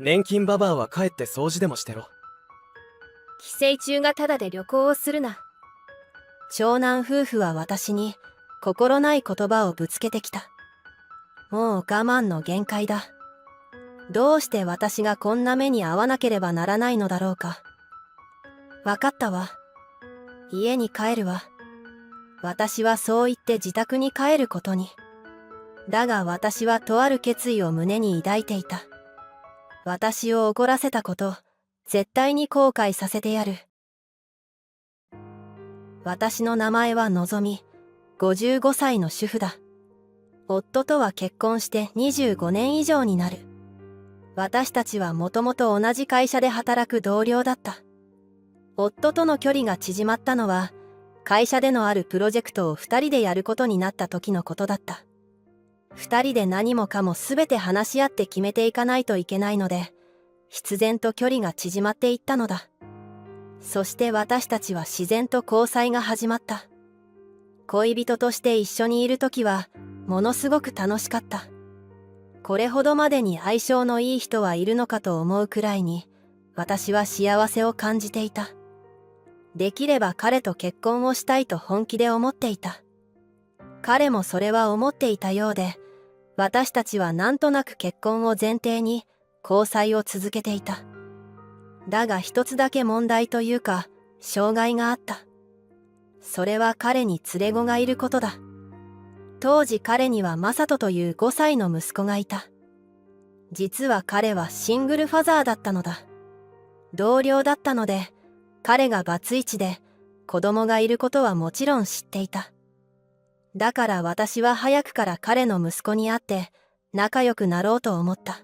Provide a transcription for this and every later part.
年金ババアは帰って掃除でもしてろ。帰省中がタダで旅行をするな。長男夫婦は私に心ない言葉をぶつけてきた。もう我慢の限界だ。どうして私がこんな目に遭わなければならないのだろうか。わかったわ。家に帰るわ。私はそう言って自宅に帰ることに。だが私はとある決意を胸に抱いていた。私を怒らせたこと、絶対に後悔させてやる。私の名前はのぞみ、55歳の主婦だ。夫とは結婚して25年以上になる。私たちはもともと同じ会社で働く同僚だった。夫との距離が縮まったのは、会社でのあるプロジェクトを2人でやることになった時のことだった。2人で何もかも全て話し合って決めていかないといけないので、必然と距離が縮まっていったのだ。そして私たちは自然と交際が始まった。恋人として一緒にいる時は、ものすごく楽しかった。これほどまでに相性のいい人はいるのかと思うくらいに、私は幸せを感じていた。できれば彼と結婚をしたいと本気で思っていた。彼もそれは思っていたようで、私たちはなんとなく結婚を前提に交際を続けていた。だが一つだけ問題というか、障害があった。それは彼に連れ子がいることだ。当時彼にはマサトという5歳の息子がいた。実は彼はシングルファザーだったのだ。同僚だったので、彼がバツイチで子供がいることはもちろん知っていた。だから私は早くから彼の息子に会って仲良くなろうと思った。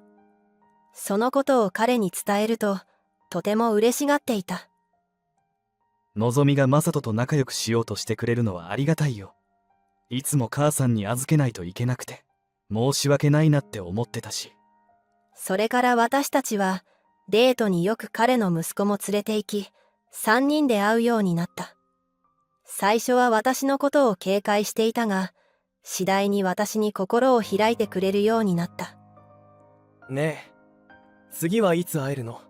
そのことを彼に伝えると、とても嬉しがっていた。のぞみがマサトと仲良くしようとしてくれるのはありがたいよ。いつも母さんに預けないといけなくて、申し訳ないなって思ってたし。それから私たちは、デートによく彼の息子も連れて行き、3人で会うようになった。最初は私のことを警戒していたが、次第に私に心を開いてくれるようになった。ねえ、次はいつ会えるの？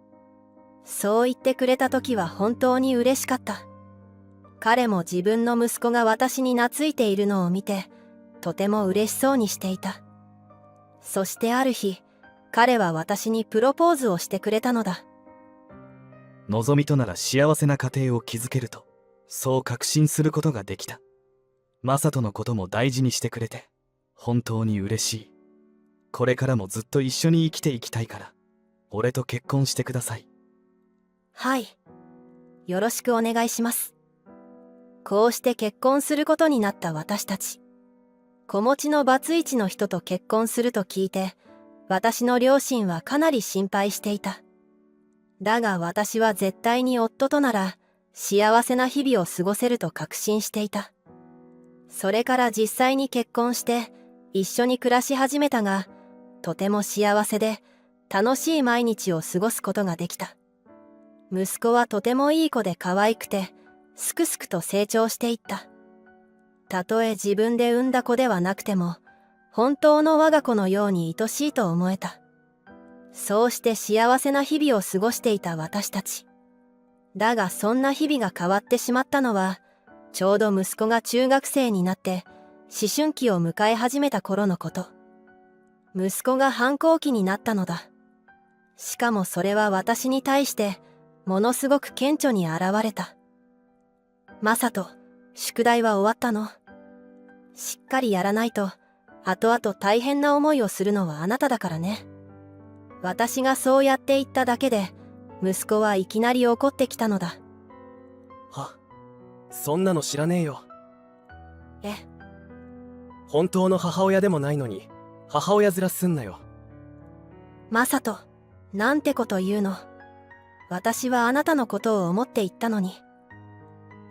そう言ってくれた時は本当に嬉しかった。彼も自分の息子が私に懐いているのを見て、とても嬉しそうにしていた。そしてある日、彼は私にプロポーズをしてくれたのだ。のぞみとなら幸せな家庭を築けると、そう確信することができた。マサトのことも大事にしてくれて、本当に嬉しい。これからもずっと一緒に生きていきたいから、俺と結婚してください。はい。よろしくお願いします。こうして結婚することになった私たち。子持ちのバツイチの人と結婚すると聞いて、私の両親はかなり心配していた。だが私は絶対に夫となら幸せな日々を過ごせると確信していた。それから実際に結婚して一緒に暮らし始めたが、とても幸せで楽しい毎日を過ごすことができた。息子はとてもいい子で可愛くて、すくすくと成長していった。たとえ自分で産んだ子ではなくても、本当の我が子のように愛しいと思えた。そうして幸せな日々を過ごしていた私たち。だがそんな日々が変わってしまったのは、ちょうど息子が中学生になって思春期を迎え始めた頃のこと。息子が反抗期になったのだ。しかもそれは私に対してものすごく顕著に現れた。マサト、宿題は終わったの？しっかりやらないと、後々大変な思いをするのはあなただからね。私がそうやって言っただけで、息子はいきなり怒ってきたのだ。は、そんなの知らねえよ。え？本当の母親でもないのに、母親面すんなよ。マサト、なんてこと言うの。私はあなたのことを思って言ったのに。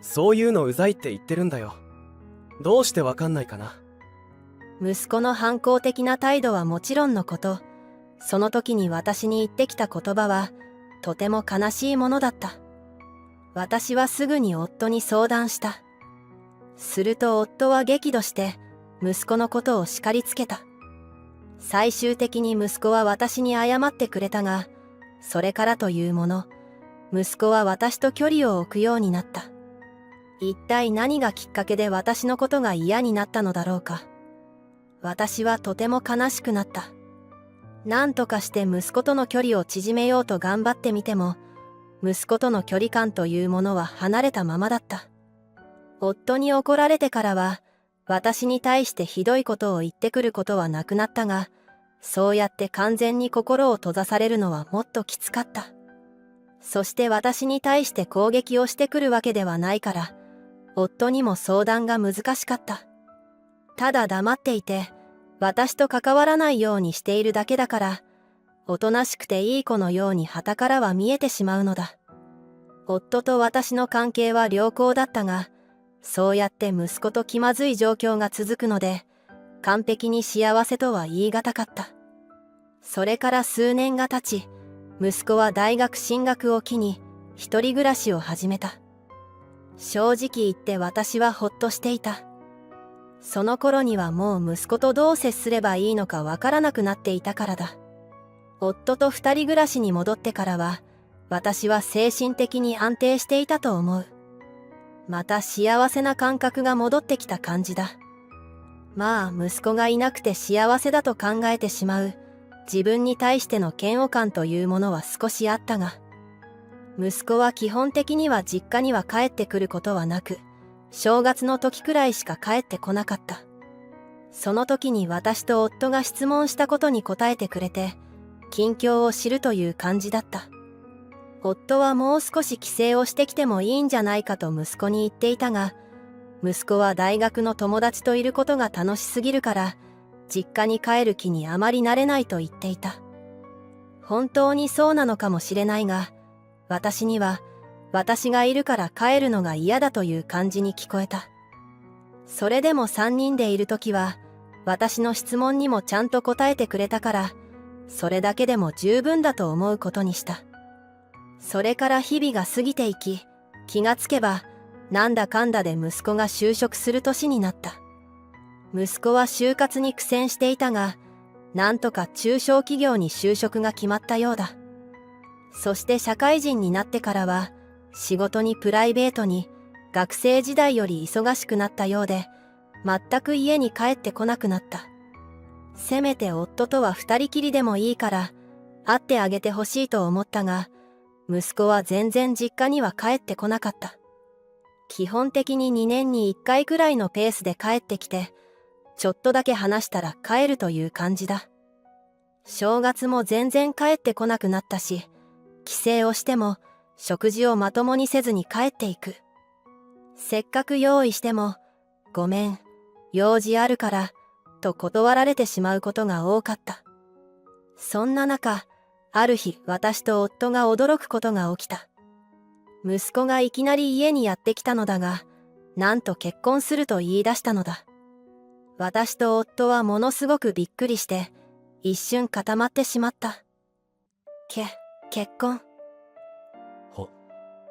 そういうのうざいって言ってるんだよ。どうしてわかんないかな。息子の反抗的な態度はもちろんのこと、その時に私に言ってきた言葉はとても悲しいものだった。私はすぐに夫に相談した。すると夫は激怒して息子のことを叱りつけた。最終的に息子は私に謝ってくれたが、それからというもの、息子は私と距離を置くようになった。一体何がきっかけで私のことが嫌になったのだろうか。私はとても悲しくなった。何とかして息子との距離を縮めようと頑張ってみても、息子との距離感というものは離れたままだった。夫に怒られてからは、私に対してひどいことを言ってくることはなくなったが、そうやって完全に心を閉ざされるのはもっときつかった。そして私に対して攻撃をしてくるわけではないから、夫にも相談が難しかった。ただ黙っていて、私と関わらないようにしているだけだから、おとなしくていい子のように傍からは見えてしまうのだ。夫と私の関係は良好だったが、そうやって息子と気まずい状況が続くので、完璧に幸せとは言い難かった。それから数年が経ち、息子は大学進学を機に一人暮らしを始めた。正直言って私はほっとしていた。その頃にはもう息子とどう接すればいいのかわからなくなっていたからだ。夫と二人暮らしに戻ってからは、私は精神的に安定していたと思う。また幸せな感覚が戻ってきた感じだ。まあ息子がいなくて幸せだと考えてしまう自分に対しての嫌悪感というものは少しあったが、息子は基本的には実家には帰ってくることはなく、正月の時くらいしか帰ってこなかった。その時に私と夫が質問したことに答えてくれて、近況を知るという感じだった。夫はもう少し帰省をしてきてもいいんじゃないかと息子に言っていたが、息子は大学の友達といることが楽しすぎるから、実家に帰る気にあまりなれないと言っていた。本当にそうなのかもしれないが、私には私がいるから帰るのが嫌だという感じに聞こえた。それでも3人でいる時は、私の質問にもちゃんと答えてくれたから、それだけでも十分だと思うことにした。それから日々が過ぎていき、気がつけば、なんだかんだで息子が就職する年になった。息子は就活に苦戦していたが、なんとか中小企業に就職が決まったようだ。そして社会人になってからは、仕事にプライベートに学生時代より忙しくなったようで、全く家に帰ってこなくなった。せめて夫とは二人きりでもいいから、会ってあげてほしいと思ったが、息子は全然実家には帰ってこなかった。基本的に2年に1回くらいのペースで帰ってきて、ちょっとだけ話したら帰るという感じだ。正月も全然帰ってこなくなったし、帰省をしても食事をまともにせずに帰っていく。せっかく用意しても、ごめん、用事あるから、と断られてしまうことが多かった。そんな中、ある日私と夫が驚くことが起きた。息子がいきなり家にやってきたのだが、なんと結婚すると言い出したのだ。私と夫はものすごくびっくりして、一瞬固まってしまった。結婚。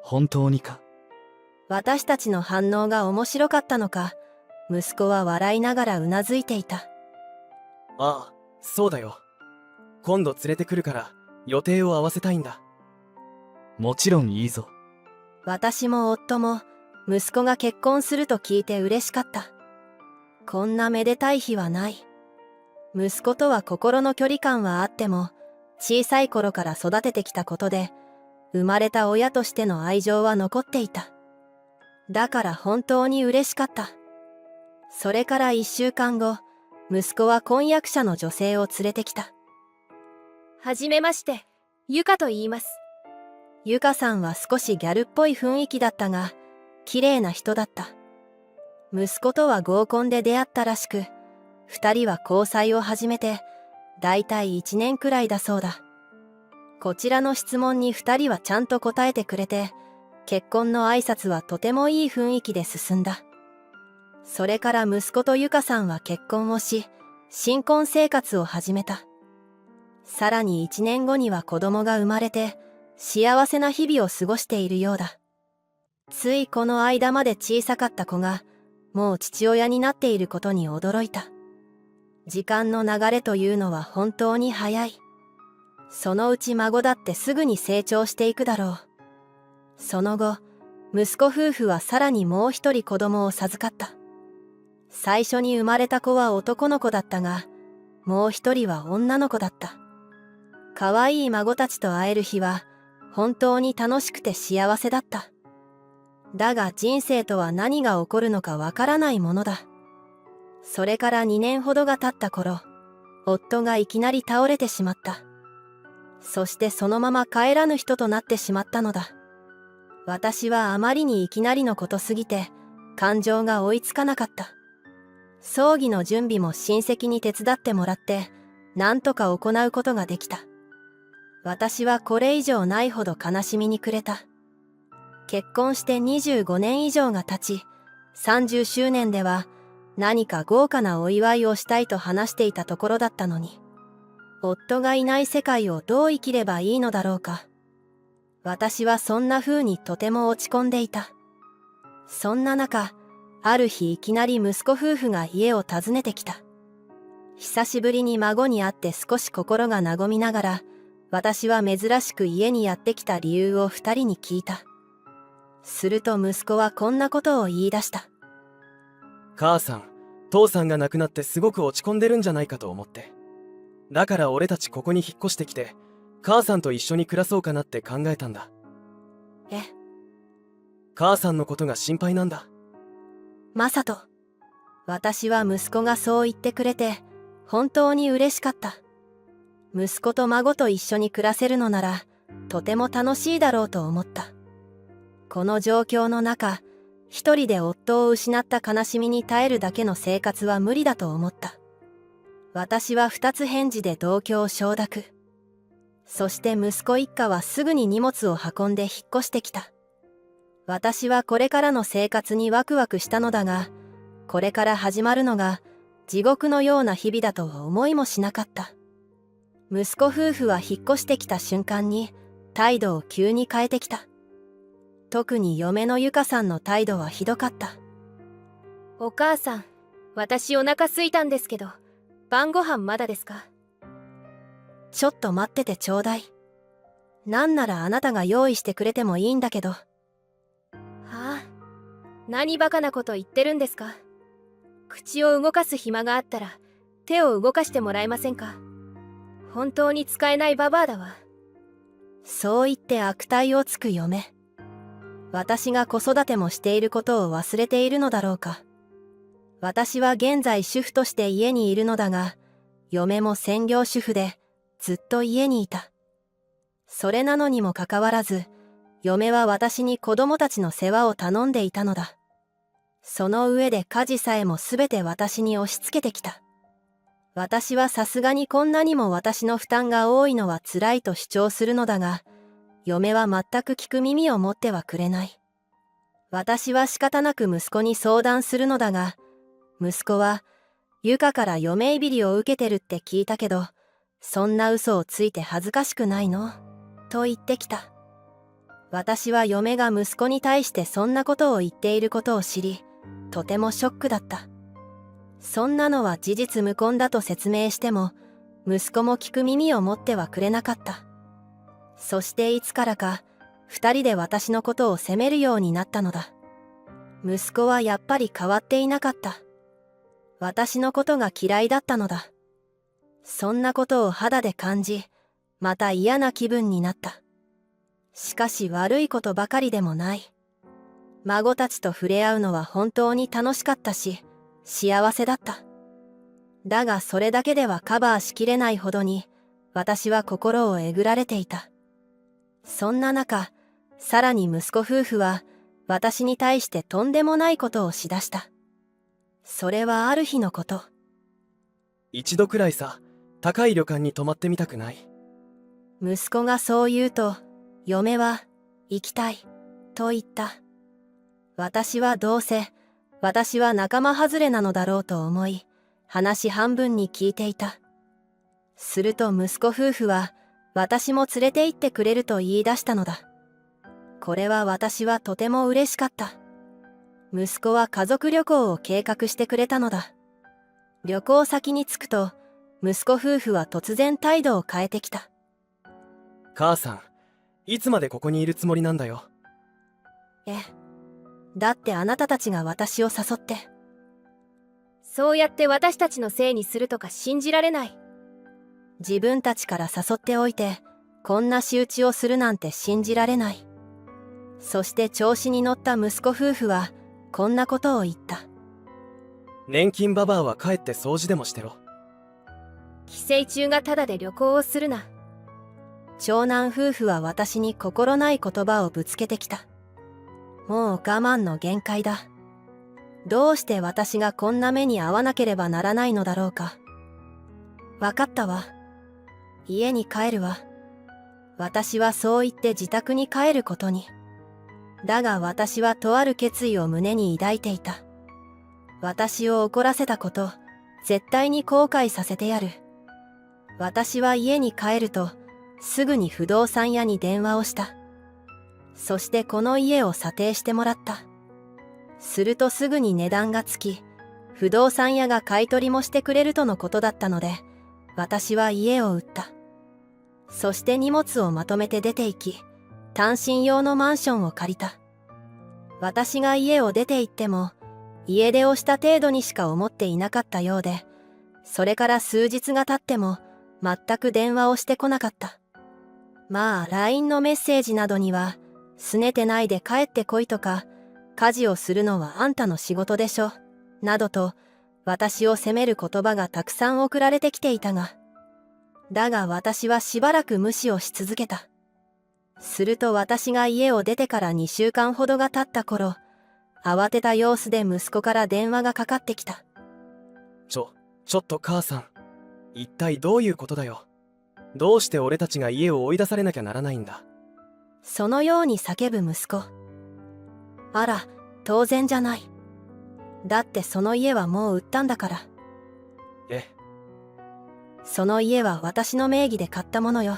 本当にか。私たちの反応が面白かったのか、息子は笑いながらうなずいていた。ああ、そうだよ。今度連れてくるから予定を合わせたいんだ。もちろんいいぞ。私も夫も息子が結婚すると聞いて嬉しかった。こんなめでたい日はない。息子とは心の距離感はあっても、小さい頃から育ててきたことで、生まれた親としての愛情は残っていた。だから本当に嬉しかった。それから1週間後、息子は婚約者の女性を連れてきた。はじめまして、ゆかと言います。ゆかさんは少しギャルっぽい雰囲気だったが、綺麗な人だった。息子とは合コンで出会ったらしく、2人は交際を始めて、だいたい1年くらいだそうだ。こちらの質問に2人はちゃんと答えてくれて、結婚の挨拶はとてもいい雰囲気で進んだ。それから息子とゆかさんは結婚をし、新婚生活を始めた。さらに1年後には子供が生まれて、幸せな日々を過ごしているようだ。ついこの間まで小さかった子が、もう父親になっていることに驚いた。時間の流れというのは本当に早い。そのうち孫だってすぐに成長していくだろう。その後、息子夫婦はさらにもう一人子供を授かった。最初に生まれた子は男の子だったが、もう一人は女の子だった。可愛い孫たちと会える日は本当に楽しくて幸せだった。だが人生とは何が起こるのかわからないものだ。それから2年ほどが経った頃、夫がいきなり倒れてしまった。そしてそのまま帰らぬ人となってしまったのだ。私はあまりにいきなりのことすぎて、感情が追いつかなかった。葬儀の準備も親戚に手伝ってもらって、なんとか行うことができた。私はこれ以上ないほど悲しみに暮れた。結婚して25年以上が経ち、30周年では何か豪華なお祝いをしたいと話していたところだったのに、夫がいない世界をどう生きればいいのだろうか。私はそんな風にとても落ち込んでいた。そんな中、ある日いきなり息子夫婦が家を訪ねてきた。久しぶりに孫に会って少し心が和みながら、私は珍しく家にやってきた理由を2人に聞いた。すると息子はこんなことを言い出した。母さん、父さんが亡くなってすごく落ち込んでるんじゃないかと思って。だから俺たちここに引っ越してきて、母さんと一緒に暮らそうかなって考えたんだ。え、母さんのことが心配なんだ。マサト。私は息子がそう言ってくれて、本当に嬉しかった。息子と孫と一緒に暮らせるのなら、とても楽しいだろうと思った。この状況の中、一人で夫を失った悲しみに耐えるだけの生活は無理だと思った。私は二つ返事で同居を承諾。そして息子一家はすぐに荷物を運んで引っ越してきた。私はこれからの生活にワクワクしたのだが、これから始まるのが地獄のような日々だとは思いもしなかった。息子夫婦は引っ越してきた瞬間に態度を急に変えてきた。特に嫁のゆかさんの態度はひどかった。お母さん、私お腹空いたんですけど、晩ご飯まだですか？ちょっと待っててちょうだい。なんならあなたが用意してくれてもいいんだけど。はあ、何バカなこと言ってるんですか？口を動かす暇があったら手を動かしてもらえませんか？本当に使えないババアだわ。そう言って悪態をつく嫁。私が子育てもしていることを忘れているのだろうか。私は現在主婦として家にいるのだが、嫁も専業主婦でずっと家にいた。それなのにもかかわらず、嫁は私に子供たちの世話を頼んでいたのだ。その上で家事さえもすべて私に押し付けてきた。私はさすがにこんなにも私の負担が多いのは辛いと主張するのだが、嫁は全く聞く耳を持ってはくれない。私は仕方なく息子に相談するのだが、息子は、ゆかから嫁いびりを受けてるって聞いたけど、そんな嘘をついて恥ずかしくないの？と言ってきた。私は嫁が息子に対してそんなことを言っていることを知り、とてもショックだった。そんなのは事実無根だと説明しても、息子も聞く耳を持ってはくれなかった。そしていつからか、二人で私のことを責めるようになったのだ。息子はやっぱり変わっていなかった。私のことが嫌いだったのだ。そんなことを肌で感じ、また嫌な気分になった。しかし悪いことばかりでもない。孫たちと触れ合うのは本当に楽しかったし、幸せだった。だがそれだけではカバーしきれないほどに、私は心をえぐられていた。そんな中、さらに息子夫婦は、私に対してとんでもないことをしだした。それはある日のこと。一度くらいさ、高い旅館に泊まってみたくない？息子がそう言うと、嫁は、行きたい、と言った。私はどうせ、私は仲間外れなのだろうと思い、話半分に聞いていた。すると息子夫婦は、私も連れて行ってくれると言い出したのだ。これは私はとても嬉しかった。息子は家族旅行を計画してくれたのだ。旅行先に着くと、息子夫婦は突然態度を変えてきた。母さん、いつまでここにいるつもりなんだよ。だってあなたたちが私を誘って。そうやって私たちのせいにするとか信じられない。自分たちから誘っておいて、こんな仕打ちをするなんて信じられない。そして調子に乗った息子夫婦は、こんなことを言った。年金ババアは帰って掃除でもしてろ。寄生虫がタダで旅行をするな。長男夫婦は私に心ない言葉をぶつけてきた。もう我慢の限界だ。どうして私がこんな目に遭わなければならないのだろうか。わかったわ。家に帰るわ。私はそう言って自宅に帰ることに。だが私はとある決意を胸に抱いていた。私を怒らせたこと、絶対に後悔させてやる。私は家に帰ると、すぐに不動産屋に電話をした。そしてこの家を査定してもらった。するとすぐに値段がつき、不動産屋が買い取りもしてくれるとのことだったので、私は家を売った。そして荷物をまとめて出て行き、単身用のマンションを借りた。私が家を出て行っても、家出をした程度にしか思っていなかったようで、それから数日が経っても、全く電話をしてこなかった。まあ、LINE のメッセージなどには、すねてないで帰ってこいとか、家事をするのはあんたの仕事でしょ、などと、私を責める言葉がたくさん送られてきていたが、だが私はしばらく無視をし続けた。すると私が家を出てから2週間ほどが経った頃、慌てた様子で息子から電話がかかってきた。ちょっと母さん。一体どういうことだよ。どうして俺たちが家を追い出されなきゃならないんだ。そのように叫ぶ息子。あら、当然じゃない。だってその家はもう売ったんだから。その家は私の名義で買ったものよ。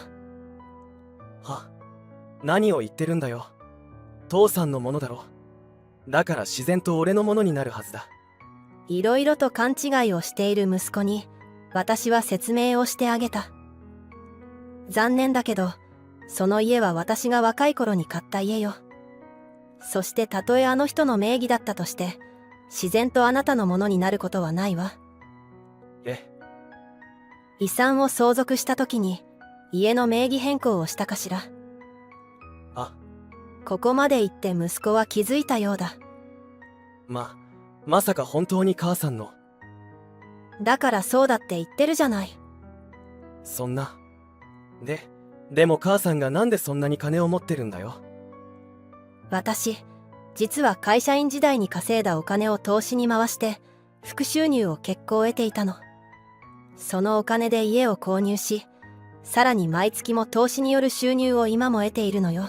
何を言ってるんだよ。父さんのものだろ。だから自然と俺のものになるはずだ。いろいろと勘違いをしている息子に、私は説明をしてあげた。残念だけど、その家は私が若い頃に買った家よ。そしてたとえあの人の名義だったとして、自然とあなたのものになることはないわ。遺産を相続した時に、家の名義変更をしたかしら。ここまで言って息子は気づいたようだ。まさか本当に母さんの。だからそうだって言ってるじゃない。そんな。でも母さんがなんでそんなに金を持ってるんだよ。私、実は会社員時代に稼いだお金を投資に回して、副収入を結構得ていたの。そのお金で家を購入し、さらに毎月も投資による収入を今も得ているのよ。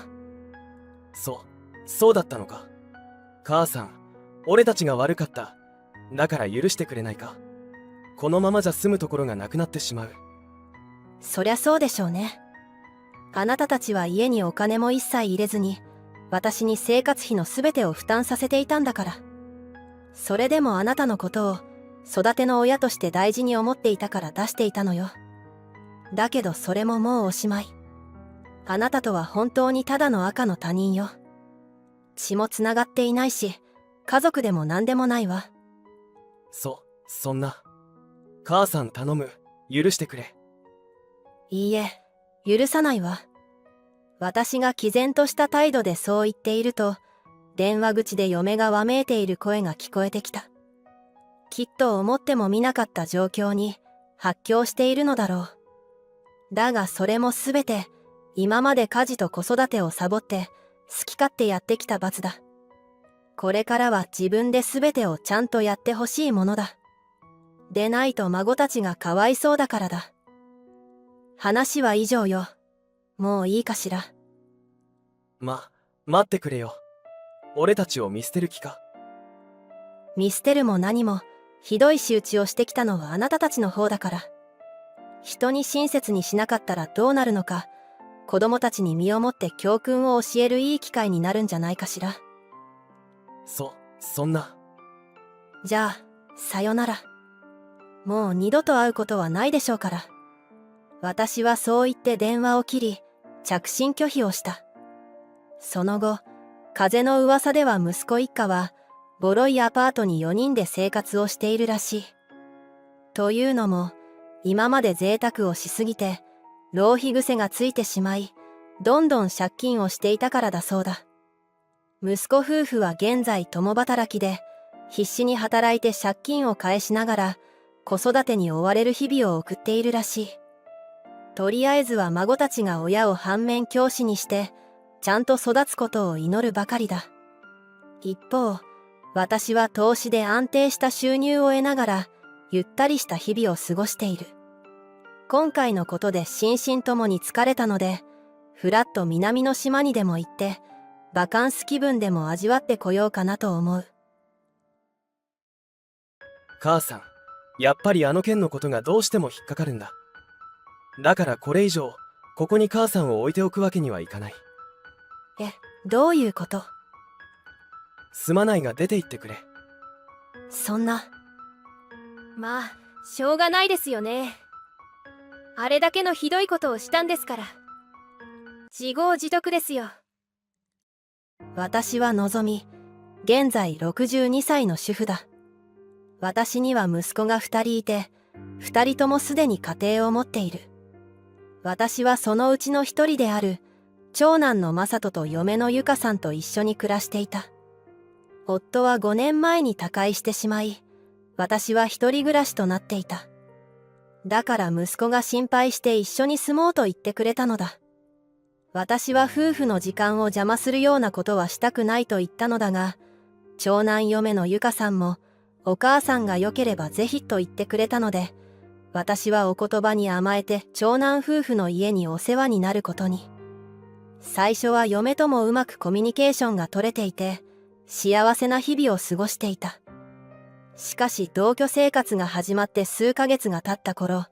そうだったのか。母さん、俺たちが悪かった。だから許してくれないか。このままじゃ住むところがなくなってしまう。そりゃそうでしょうね。あなたたちは家にお金も一切入れずに、私に生活費のすべてを負担させていたんだから。それでもあなたのことを育ての親として大事に思っていたから出していたのよ。だけどそれももうおしまい。あなたとは本当にただの赤の他人よ。血もつながっていないし、家族でも何でもないわ。そんな。母さん頼む。許してくれ。いいえ、許さないわ。私が毅然とした態度でそう言っていると、電話口で嫁がわめいている声が聞こえてきた。きっと思ってもみなかった状況に発狂しているのだろう。だがそれもすべて、今まで家事と子育てをサボって好き勝手やってきた罰だ。これからは自分で全てをちゃんとやってほしいものだ。でないと孫たちがかわいそうだからだ。話は以上よ。もういいかしら。待ってくれよ。俺たちを見捨てる気か。見捨てるも何も、ひどい仕打ちをしてきたのはあなたたちの方だから。人に親切にしなかったらどうなるのか、子供たちに身をもって教訓を教えるいい機会になるんじゃないかしら。そんな。じゃあ、さよなら。もう二度と会うことはないでしょうから。私はそう言って電話を切り、着信拒否をした。その後、風の噂では息子一家はボロいアパートに4人で生活をしているらしい。というのも、今まで贅沢をしすぎて浪費癖がついてしまい、どんどん借金をしていたからだそうだ。息子夫婦は現在共働きで、必死に働いて借金を返しながら子育てに追われる日々を送っているらしい。とりあえずは孫たちが親を反面教師にしてちゃんと育つことを祈るばかりだ。一方、私は投資で安定した収入を得ながらゆったりした日々を過ごしている。今回のことで心身ともに疲れたので、ふらっと南の島にでも行ってバカンス気分でも味わってこようかなと思う。母さん、やっぱりあの件のことがどうしても引っかかるんだ。だからこれ以上ここに母さんを置いておくわけにはいかない。どういうこと？すまないが出て行ってくれ。そんな。まあ、しょうがないですよね。あれだけのひどいことをしたんですから。自業自得ですよ。私はのぞみ、現在62歳の主婦だ。私には息子が2人いて、2人ともすでに家庭を持っている。私はそのうちの1人である長男の正人と嫁の由香さんと一緒に暮らしていた。夫は5年前に他界してしまい、私は一人暮らしとなっていた。だから息子が心配して一緒に住もうと言ってくれたのだ。私は夫婦の時間を邪魔するようなことはしたくないと言ったのだが、長男嫁の由香さんもお母さんが良ければぜひと言ってくれたので、私はお言葉に甘えて長男夫婦の家にお世話になることに。最初は嫁ともうまくコミュニケーションが取れていて、幸せな日々を過ごしていた。しかし同居生活が始まって数ヶ月が経った頃、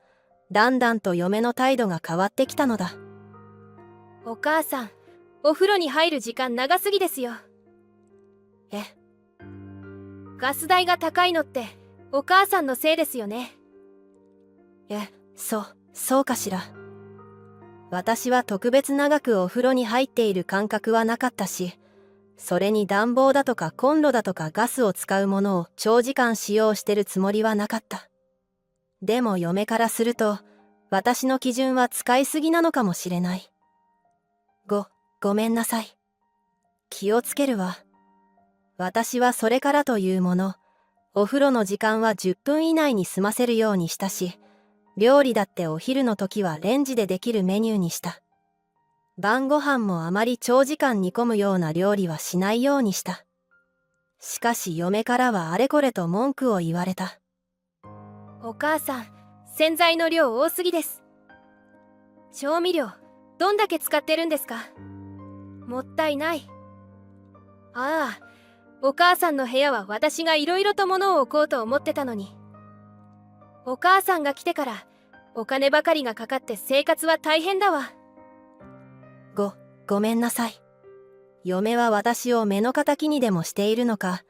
だんだんと嫁の態度が変わってきたのだ。お母さん、お風呂に入る時間長すぎですよ。ガス代が高いのってお母さんのせいですよね。そうかしら。私は特別長くお風呂に入っている感覚はなかったし、それに暖房だとかコンロだとかガスを使うものを長時間使用してるつもりはなかった。でも嫁からすると、私の基準は使いすぎなのかもしれない。ごめんなさい。気をつけるわ。私はそれからというもの、お風呂の時間は10分以内に済ませるようにしたし、料理だってお昼の時はレンジでできるメニューにした。晩ご飯もあまり長時間煮込むような料理はしないようにした。しかし嫁からはあれこれと文句を言われた。お母さん、洗剤の量多すぎです。調味料、どんだけ使ってるんですか？もったいない。ああ、お母さんの部屋は私がいろいろと物を置こうと思ってたのに。お母さんが来てからお金ばかりがかかって生活は大変だわ。ごめんなさい。嫁は私を目の敵にでもしているのか、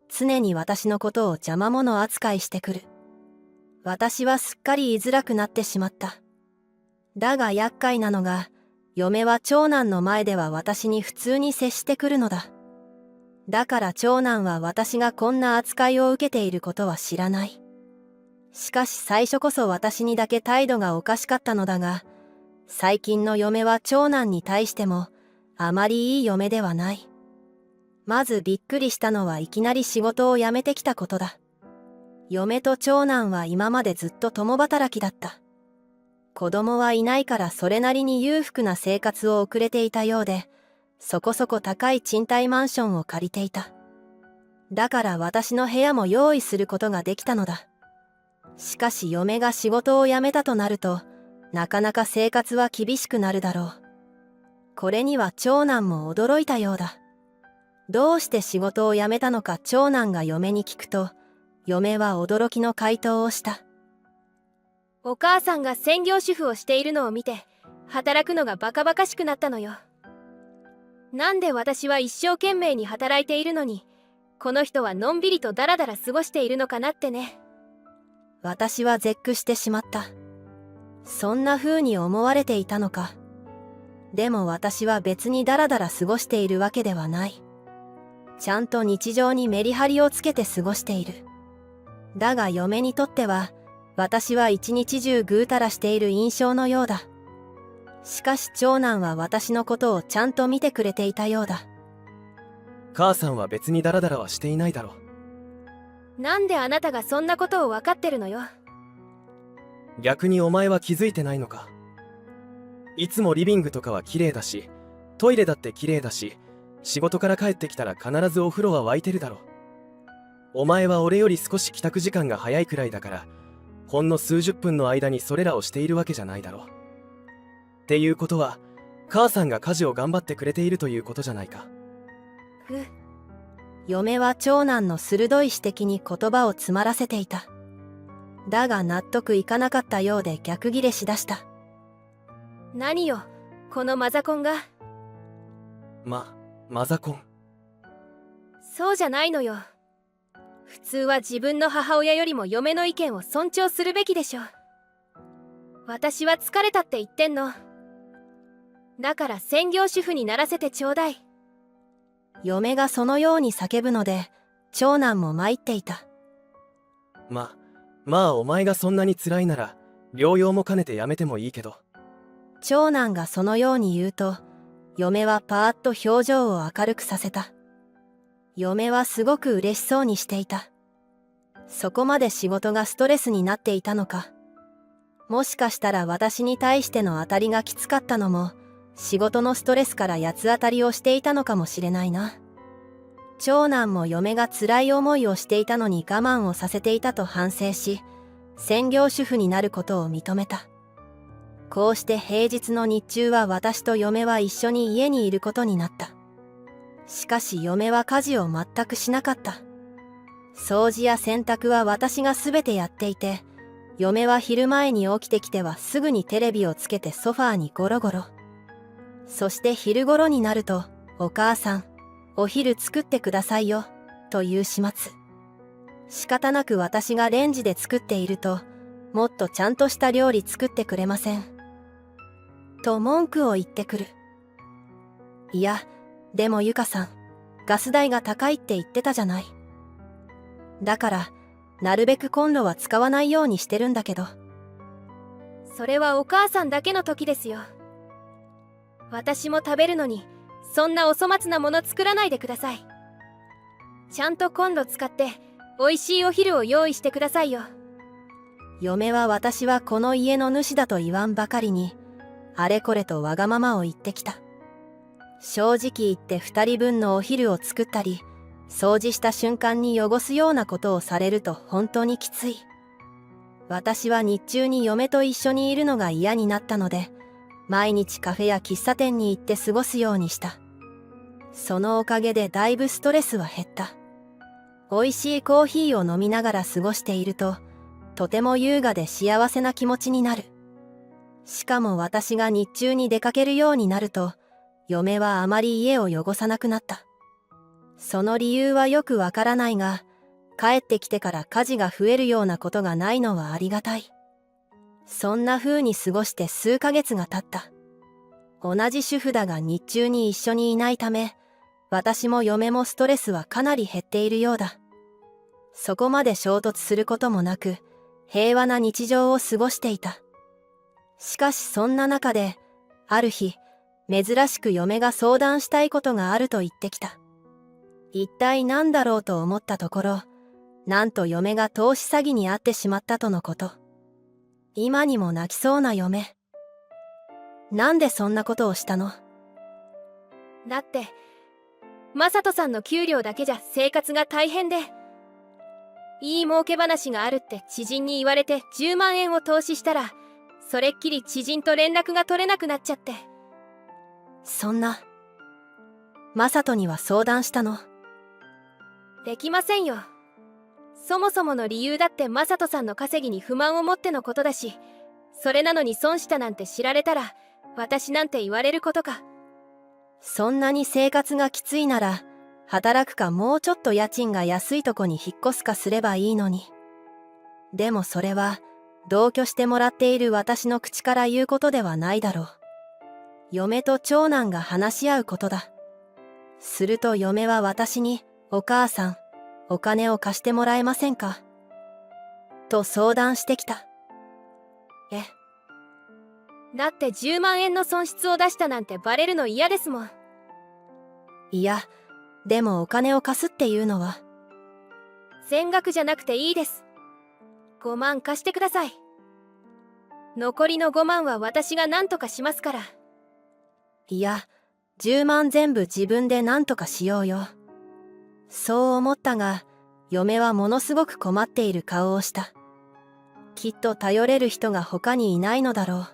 常に私のことを邪魔者扱いしてくる。私はすっかり言いづらくなってしまった。だが厄介なのが、嫁は長男の前では私に普通に接してくるのだ。だから長男は私がこんな扱いを受けていることは知らない。しかし最初こそ私にだけ態度がおかしかったのだが、最近の嫁は長男に対してもあまりいい嫁ではない。まずびっくりしたのはいきなり仕事を辞めてきたことだ。嫁と長男は今までずっと共働きだった。子供はいないからそれなりに裕福な生活を送れていたようで、そこそこ高い賃貸マンションを借りていた。だから私の部屋も用意することができたのだ。しかし嫁が仕事を辞めたとなると、なかなか生活は厳しくなるだろう。これには長男も驚いたようだ。どうして仕事を辞めたのか長男が嫁に聞くと、嫁は驚きの回答をした。お母さんが専業主婦をしているのを見て、働くのがバカバカしくなったのよ。なんで私は一生懸命に働いているのに、この人はのんびりとダラダラ過ごしているのかなってね。私は絶句してしまった。そんな風に思われていたのか。でも私は別にダラダラ過ごしているわけではない。ちゃんと日常にメリハリをつけて過ごしている。だが嫁にとっては、私は一日中ぐうたらしている印象のようだ。しかし長男は私のことをちゃんと見てくれていたようだ。母さんは別にダラダラはしていないだろ。なんであなたがそんなことを分かってるのよ。逆にお前は気づいてないのか。いつもリビングとかは綺麗だし、トイレだって綺麗だし、仕事から帰ってきたら必ずお風呂は沸いてるだろ。お前は俺より少し帰宅時間が早いくらいだから、ほんの数十分の間にそれらをしているわけじゃないだろ。っていうことは、母さんが家事を頑張ってくれているということじゃないか。嫁は長男の鋭い指摘に言葉を詰まらせていた。だが納得いかなかったようで逆ギレしだした。何よ、このマザコンが。マザコン。そうじゃないのよ。普通は自分の母親よりも嫁の意見を尊重するべきでしょ。私は疲れたって言ってんの。だから専業主婦にならせてちょうだい。嫁がそのように叫ぶので、長男も参っていた。まあお前がそんなに辛いなら、療養も兼ねてやめてもいいけど。長男がそのように言うと、嫁はパーッと表情を明るくさせた。嫁はすごく嬉しそうにしていた。そこまで仕事がストレスになっていたのか。もしかしたら私に対しての当たりがきつかったのも、仕事のストレスから八つ当たりをしていたのかもしれないな。長男も嫁が辛い思いをしていたのに我慢をさせていたと反省し、専業主婦になることを認めた。こうして平日の日中は私と嫁は一緒に家にいることになった。しかし嫁は家事を全くしなかった。掃除や洗濯は私がすべてやっていて、嫁は昼前に起きてきてはすぐにテレビをつけてソファーにゴロゴロ。そして昼頃になると、お母さん、お昼作ってくださいよ、という始末。仕方なく私がレンジで作っていると、もっとちゃんとした料理作ってくれません。と文句を言ってくる。いや、でもゆかさん、ガス代が高いって言ってたじゃない。だから、なるべくコンロは使わないようにしてるんだけど。それはお母さんだけの時ですよ。私も食べるのに、そんなお粗末なもの作らないでください。ちゃんとコンロ使って、美味しいお昼を用意してくださいよ。嫁は私はこの家の主だと言わんばかりに、あれこれとわがままを言ってきた。正直言って2人分のお昼を作ったり、掃除した瞬間に汚すようなことをされると本当にきつい。私は日中に嫁と一緒にいるのが嫌になったので、毎日カフェや喫茶店に行って過ごすようにした。そのおかげでだいぶストレスは減った。美味しいコーヒーを飲みながら過ごしていると、とても優雅で幸せな気持ちになる。しかも私が日中に出かけるようになると、嫁はあまり家を汚さなくなった。その理由はよくわからないが、帰ってきてから家事が増えるようなことがないのはありがたい。そんな風に過ごして数ヶ月が経った。同じ主婦だが日中に一緒にいないため、私も嫁もストレスはかなり減っているようだ。そこまで衝突することもなく、平和な日常を過ごしていた。しかしそんな中で、ある日、珍しく嫁が相談したいことがあると言ってきた。一体何だろうと思ったところ、なんと嫁が投資詐欺に遭ってしまったとのこと。今にも泣きそうな嫁。なんでそんなことをしたの？だって、マサトさんの給料だけじゃ生活が大変で、いい儲け話があるって知人に言われて10万円を投資したら、それっきり知人と連絡が取れなくなっちゃって。そんな、マサトには相談したの？できませんよ。そもそもの理由だってマサトさんの稼ぎに不満を持ってのことだし、それなのに損したなんて知られたら、私なんて言われることか。そんなに生活がきついなら、働くかもうちょっと家賃が安いとこに引っ越すかすればいいのに。でもそれは、同居してもらっている私の口から言うことではないだろう。嫁と長男が話し合うことだ。すると嫁は私に、お母さん、お金を貸してもらえませんかと相談してきた。だって10万円の損失を出したなんてバレるの嫌ですもん。いや、でもお金を貸すっていうのは。全額じゃなくていいです。5万貸してください。残りの5万は私が何とかしますから。いや、10万全部自分で何とかしようよ。そう思ったが、嫁はものすごく困っている顔をした。きっと頼れる人が他にいないのだろう。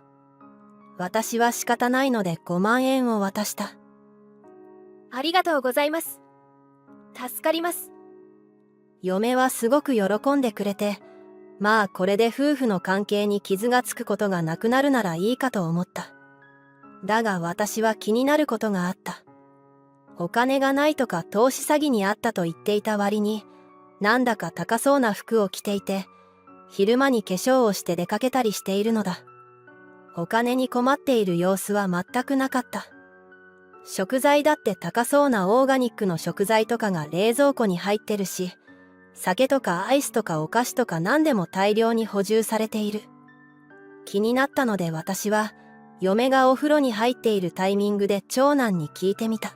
私は仕方ないので5万円を渡した。ありがとうございます。助かります。嫁はすごく喜んでくれて、まあこれで夫婦の関係に傷がつくことがなくなるならいいかと思った。だが私は気になることがあった。お金がないとか投資詐欺にあったと言っていた割に、なんだか高そうな服を着ていて、昼間に化粧をして出かけたりしているのだ。お金に困っている様子は全くなかった。食材だって高そうなオーガニックの食材とかが冷蔵庫に入ってるし、酒とかアイスとかお菓子とか何でも大量に補充されている。気になったので私は、嫁がお風呂に入っているタイミングで長男に聞いてみた。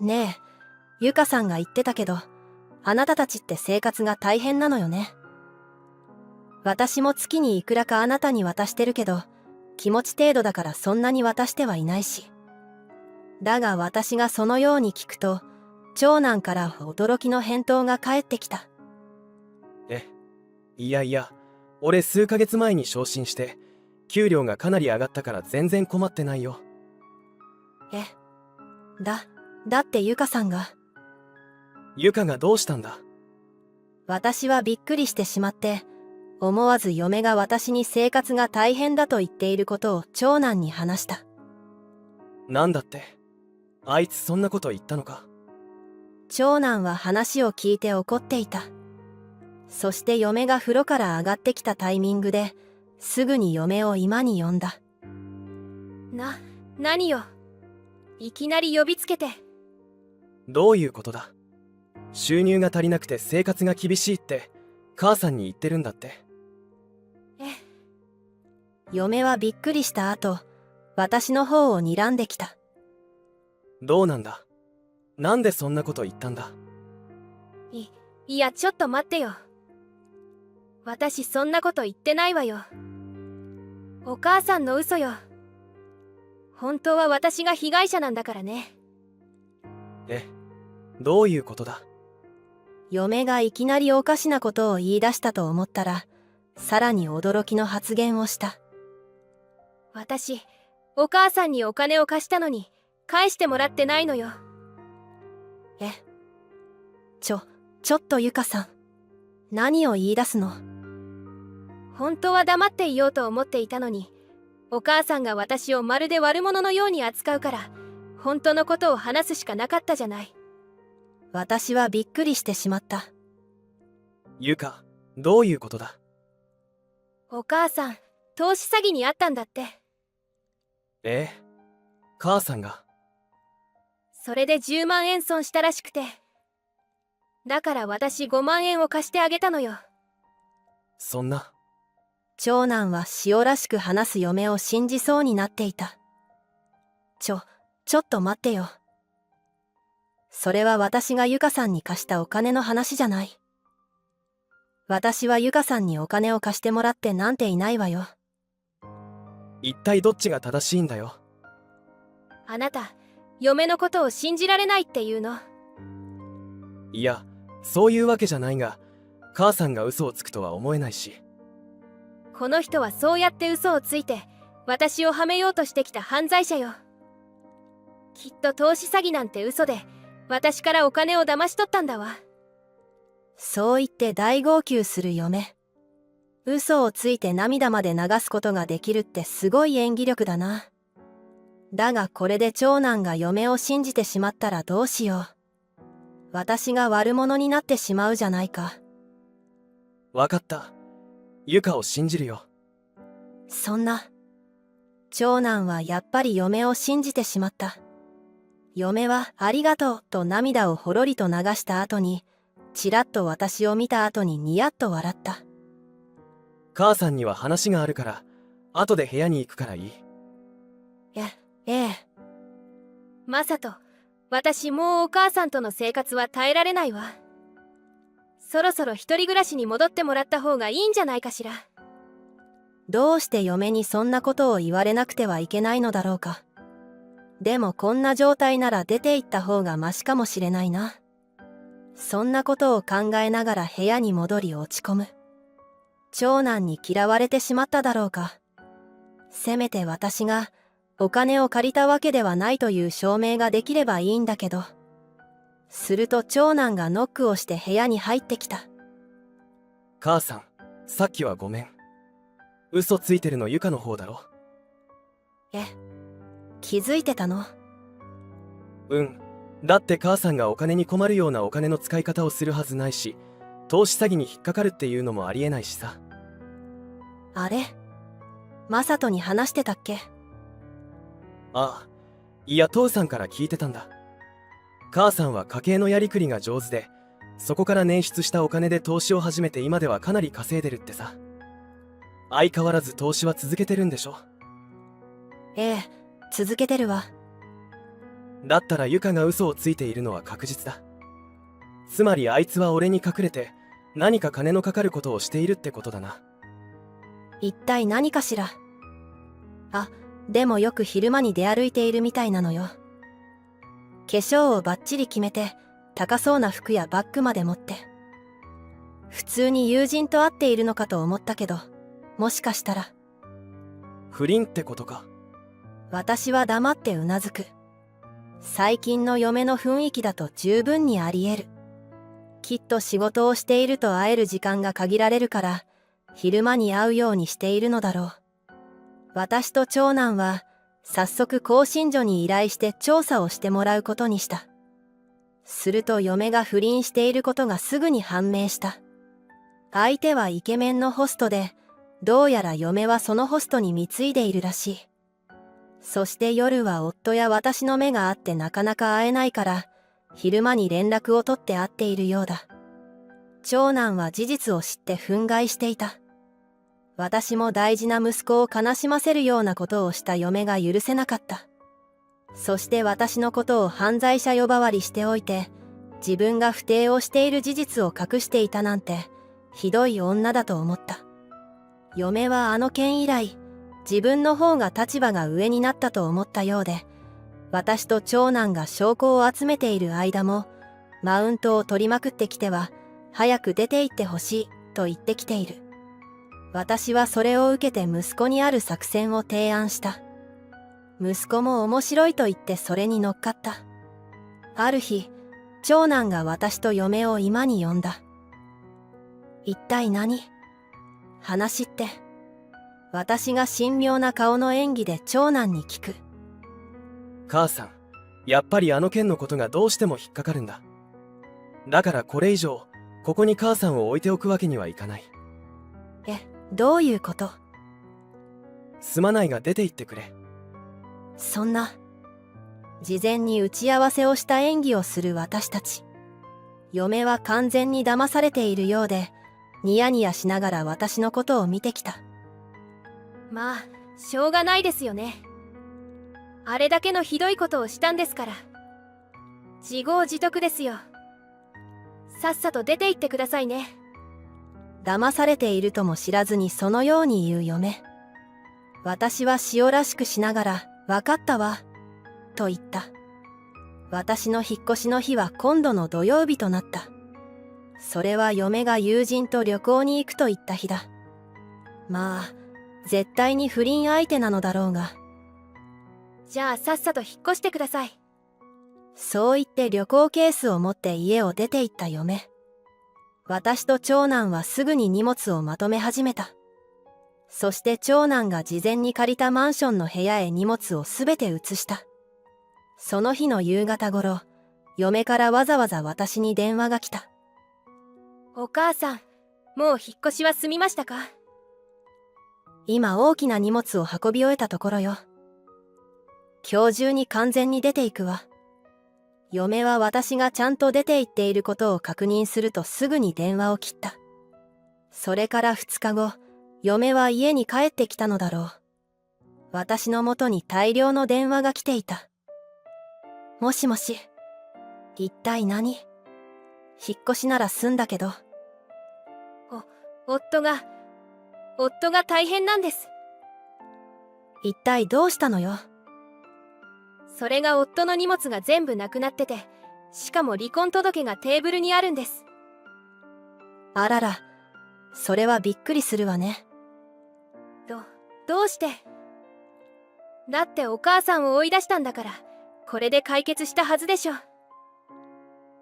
ねえ、ゆかさんが言ってたけど、あなたたちって生活が大変なのよね。私も月にいくらかあなたに渡してるけど、気持ち程度だからそんなに渡してはいないし。だが私がそのように聞くと、長男から驚きの返答が返ってきた。いやいや、俺数ヶ月前に昇進して、給料がかなり上がったから全然困ってないよ。だってゆかさんが。ゆかがどうしたんだ？私はびっくりしてしまって、思わず嫁が私に生活が大変だと言っていることを長男に話した。なんだって？あいつそんなこと言ったのか？長男は話を聞いて怒っていた。そして嫁が風呂から上がってきたタイミングで、すぐに嫁を居間に呼んだ。何よ。いきなり呼びつけて。どういうことだ？収入が足りなくて生活が厳しいって母さんに言ってるんだって。嫁はびっくりした後、私の方を睨んできた。どうなんだ？なんでそんなこと言ったんだ？いやちょっと待ってよ。私そんなこと言ってないわよ。お母さんの嘘よ。本当は私が被害者なんだからね。どういうことだ？嫁がいきなりおかしなことを言い出したと思ったら、さらに驚きの発言をした。私、お母さんにお金を貸したのに、返してもらってないのよ。ちょっとゆかさん。何を言い出すの？本当は黙っていようと思っていたのに、お母さんが私をまるで悪者のように扱うから、本当のことを話すしかなかったじゃない。私はびっくりしてしまった。ゆか、どういうことだ？お母さん、投資詐欺にあったんだって。母さんが？それで10万円損したらしくて。だから私5万円を貸してあげたのよ。そんな。長男は塩らしく話す嫁を信じそうになっていた。ちょっと待ってよ。それは私がゆかさんに貸したお金の話じゃない。私はゆかさんにお金を貸してもらってなんていないわよ。一体どっちが正しいんだよ？あなた、嫁のことを信じられないっていうの？いや、そういうわけじゃないが、母さんが嘘をつくとは思えないし。この人はそうやって嘘をついて、私をはめようとしてきた犯罪者よ。きっと投資詐欺なんて嘘で、私からお金を騙し取ったんだわ。そう言って大号泣する嫁。嘘をついて涙まで流すことができるってすごい演技力だな。だがこれで長男が嫁を信じてしまったらどうしよう。私が悪者になってしまうじゃないか。わかった。ゆかを信じるよ。そんな。長男はやっぱり嫁を信じてしまった。嫁はありがとうと涙をほろりと流した後に、ちらっと私を見た後にニヤッと笑った。母さんには話があるから、後で部屋に行くからいい。ええ。マサト、私もうお母さんとの生活は耐えられないわ。そろそろ一人暮らしに戻ってもらった方がいいんじゃないかしら。どうして嫁にそんなことを言われなくてはいけないのだろうか。でもこんな状態なら出て行った方がマシかもしれないな。そんなことを考えながら部屋に戻り落ち込む。長男に嫌われてしまっただろうか。せめて私がお金を借りたわけではないという証明ができればいいんだけど。すると長男がノックをして部屋に入ってきた。母さん、さっきはごめん。嘘ついてるのゆかの方だろ。気づいてたの？うん。だって母さんがお金に困るようなお金の使い方をするはずないし、投資詐欺に引っかかるっていうのもありえないしさ。あれ？マサトに話してたっけ？ああ、いや父さんから聞いてたんだ。母さんは家計のやりくりが上手で、そこから捻出したお金で投資を始めて今ではかなり稼いでるってさ。相変わらず投資は続けてるんでしょ？ええ、続けてるわ。だったらユカが嘘をついているのは確実だ。つまりあいつは俺に隠れて何か金のかかることをしているってことだな。一体何かしら。あ、でもよく昼間に出歩いているみたいなのよ。化粧をバッチリ決めて、高そうな服やバッグまで持って。普通に友人と会っているのかと思ったけど、もしかしたら。不倫ってことか。私は黙ってうなずく。最近の嫁の雰囲気だと十分にあり得る。きっと仕事をしていると会える時間が限られるから、昼間に会うようにしているのだろう。私と長男は、早速興信所に依頼して調査をしてもらうことにした。すると嫁が不倫していることがすぐに判明した。相手はイケメンのホストで、どうやら嫁はそのホストに貢いでいるらしい。そして夜は夫や私の目があってなかなか会えないから、昼間に連絡を取って会っているようだ。長男は事実を知って憤慨していた。私も大事な息子を悲しませるようなことをした嫁が許せなかった。そして私のことを犯罪者呼ばわりしておいて、自分が不貞をしている事実を隠していたなんて、ひどい女だと思った。嫁はあの件以来、自分の方が立場が上になったと思ったようで、私と長男が証拠を集めている間も、マウントを取りまくってきては、早く出て行ってほしいと言ってきている。私はそれを受けて息子にある作戦を提案した。息子も面白いと言ってそれに乗っかった。ある日、長男が私と嫁を居間に呼んだ。一体何？話って。私が神妙な顔の演技で長男に聞く。母さん、やっぱりあの件のことがどうしても引っかかるんだ。だからこれ以上、ここに母さんを置いておくわけにはいかない。どういうこと？すまないが出て行ってくれ。そんな。事前に打ち合わせをした演技をする私たち。嫁は完全に騙されているようで、ニヤニヤしながら私のことを見てきた。まあ、しょうがないですよね。あれだけのひどいことをしたんですから。自業自得ですよ。さっさと出て行ってくださいね。騙されているとも知らずにそのように言う嫁。私は塩らしくしながら、わかったわ、と言った。私の引っ越しの日は今度の土曜日となった。それは嫁が友人と旅行に行くと言った日だ。まあ、絶対に不倫相手なのだろうが。じゃあさっさと引っ越してください。そう言って旅行ケースを持って家を出て行った嫁。私と長男はすぐに荷物をまとめ始めた。そして長男が事前に借りたマンションの部屋へ荷物をすべて移した。その日の夕方頃、嫁からわざわざ私に電話が来た。お母さん、もう引っ越しは済みましたか？今大きな荷物を運び終えたところよ。今日中に完全に出ていくわ。嫁は私がちゃんと出て行っていることを確認するとすぐに電話を切った。それから2日後、嫁は家に帰ってきたのだろう。私のもとに大量の電話が来ていた。もしもし。一体何？引っ越しなら済んだけど。夫が大変なんです。一体どうしたのよ。それが夫の荷物が全部なくなってて、しかも離婚届がテーブルにあるんです。あらら、それはびっくりするわね。どうして？だってお母さんを追い出したんだから、これで解決したはずでしょ。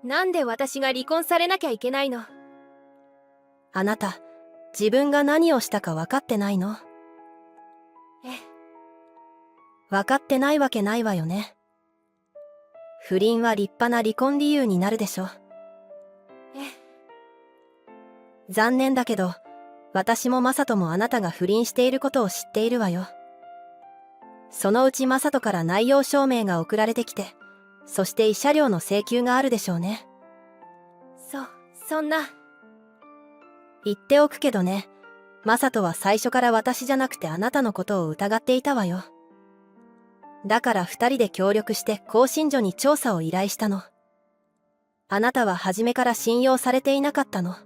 なんで私が離婚されなきゃいけないの？あなた、自分が何をしたか分かってないの？分かってないわけないわよね。不倫は立派な離婚理由になるでしょ。残念だけど、私もマサトもあなたが不倫していることを知っているわよ。そのうちマサトから内容証明が送られてきて、そして慰謝料の請求があるでしょうね。そんな。言っておくけどね、マサトは最初から私じゃなくてあなたのことを疑っていたわよ。だから2人で協力して興信所に調査を依頼したの。あなたは初めから信用されていなかったの。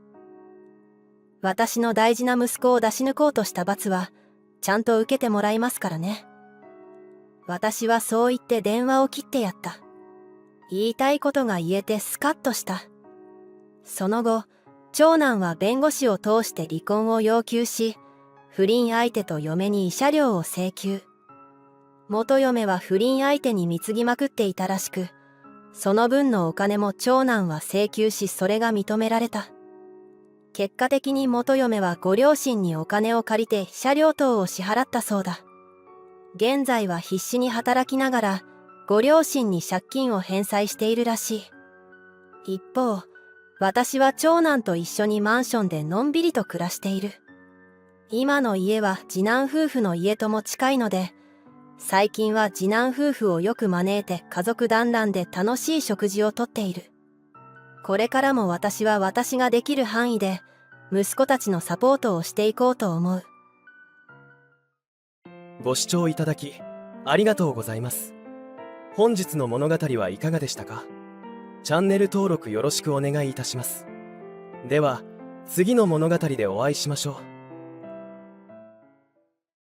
私の大事な息子を出し抜こうとした罰はちゃんと受けてもらいますからね。私はそう言って電話を切ってやった。言いたいことが言えてスカッとした。その後、長男は弁護士を通して離婚を要求し、不倫相手と嫁に慰謝料を請求。元嫁は不倫相手に貢ぎまくっていたらしく、その分のお金も長男は請求し、それが認められた。結果的に元嫁はご両親にお金を借りて慰謝料等を支払ったそうだ。現在は必死に働きながらご両親に借金を返済しているらしい。一方、私は長男と一緒にマンションでのんびりと暮らしている。今の家は次男夫婦の家とも近いので、最近は次男夫婦をよく招いて家族団らんで楽しい食事をとっている。これからも私は私ができる範囲で息子たちのサポートをしていこうと思う。ご視聴いただきありがとうございます。本日の物語はいかがでしたか？チャンネル登録よろしくお願いいたします。では次の物語でお会いしましょう。